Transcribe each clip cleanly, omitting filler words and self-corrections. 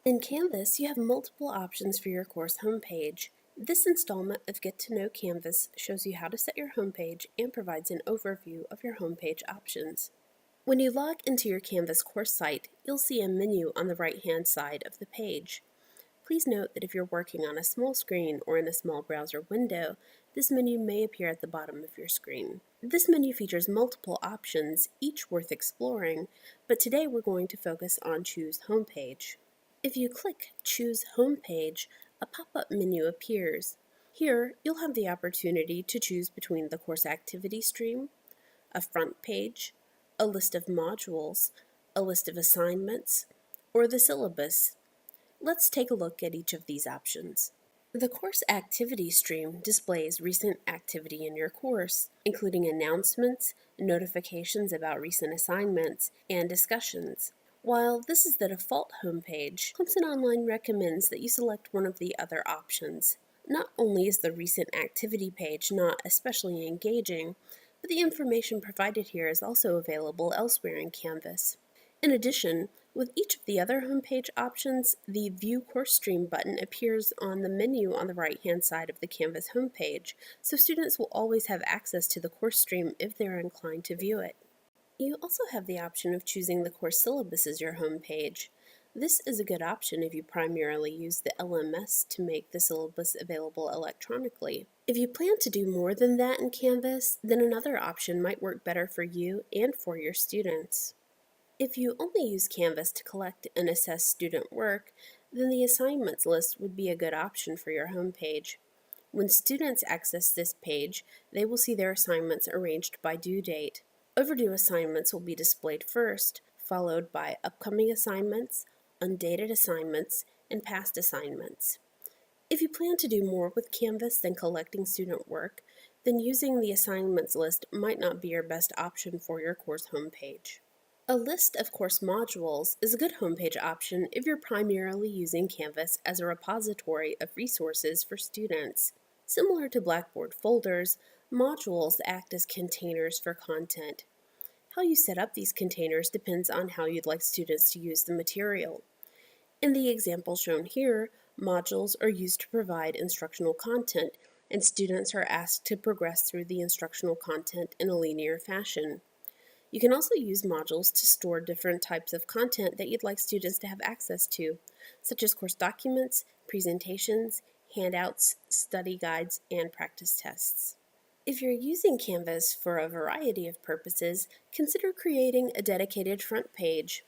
In Canvas, you have multiple options for your course homepage. This installment of Get to Know Canvas shows you how to set your homepage and provides an overview of your homepage options. When you log into your Canvas course site, you'll see a menu on the right-hand side of the page. Please note that if you're working on a small screen or in a small browser window, this menu may appear at the bottom of your screen. This menu features multiple options, each worth exploring, but today we're going to focus on Choose Homepage. If you click Choose Homepage, a pop-up menu appears. Here, you'll have the opportunity to choose between the course activity stream, a front page, a list of modules, a list of assignments, or the syllabus. Let's take a look at each of these options. The course activity stream displays recent activity in your course, including announcements, notifications about recent assignments, and discussions. While this is the default homepage, Clemson Online recommends that you select one of the other options. Not only is the recent activity page not especially engaging, but the information provided here is also available elsewhere in Canvas. In addition, with each of the other homepage options, the View Course Stream button appears on the menu on the right-hand side of the Canvas homepage, so students will always have access to the course stream if they're inclined to view it. You also have the option of choosing the course syllabus as your homepage. This is a good option if you primarily use the LMS to make the syllabus available electronically. If you plan to do more than that in Canvas, then another option might work better for you and for your students. If you only use Canvas to collect and assess student work, then the assignments list would be a good option for your homepage. When students access this page, they will see their assignments arranged by due date. Overdue assignments will be displayed first, followed by upcoming assignments, undated assignments, and past assignments. If you plan to do more with Canvas than collecting student work, then using the assignments list might not be your best option for your course homepage. A list of course modules is a good homepage option if you're primarily using Canvas as a repository of resources for students. Similar to Blackboard folders, modules act as containers for content. How you set up these containers depends on how you'd like students to use the material. In the example shown here, modules are used to provide instructional content, and students are asked to progress through the instructional content in a linear fashion. You can also use modules to store different types of content that you'd like students to have access to, such as course documents, presentations, handouts, study guides, and practice tests. If you're using Canvas for a variety of purposes, consider creating a dedicated front page.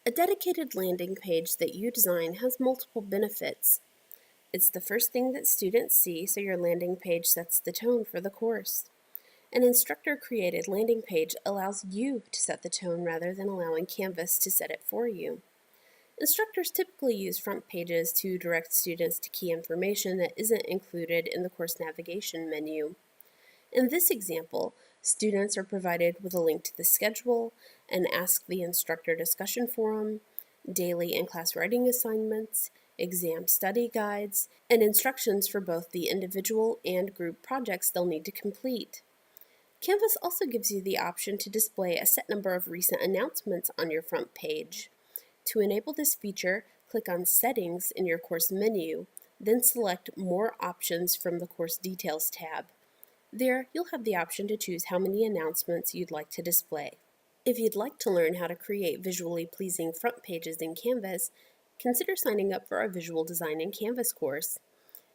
A dedicated landing page that you design has multiple benefits. It's the first thing that students see, so your landing page sets the tone for the course. An instructor-created landing page allows you to set the tone rather than allowing Canvas to set it for you. Instructors typically use front pages to direct students to key information that isn't included in the course navigation menu. In this example, students are provided with a link to the schedule, an Ask the Instructor discussion forum, daily and class writing assignments, exam study guides, and instructions for both the individual and group projects they'll need to complete. Canvas also gives you the option to display a set number of recent announcements on your front page. To enable this feature, click on Settings in your course menu, then select More Options from the Course Details tab. There, you'll have the option to choose how many announcements you'd like to display. If you'd like to learn how to create visually pleasing front pages in Canvas, consider signing up for our Visual Design in Canvas course.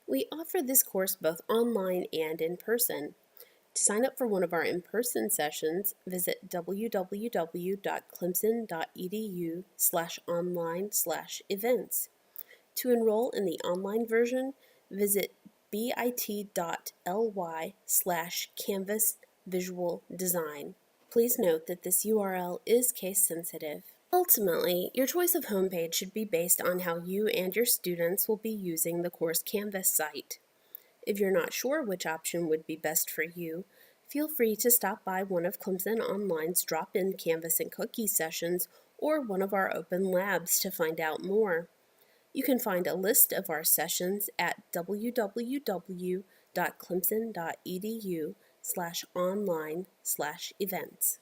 We offer this course both online and in person. To sign up for one of our in-person sessions, visit www.clemson.edu/online/events. To enroll in the online version, visit bit.ly/Canvas Visual Design. Please note that this URL is case sensitive. Ultimately, your choice of homepage should be based on how you and your students will be using the course Canvas site. If you're not sure which option would be best for you, feel free to stop by one of Clemson Online's drop-in Canvas and Cookie sessions or one of our open labs to find out more. You can find a list of our sessions at www.clemson.edu/online/events.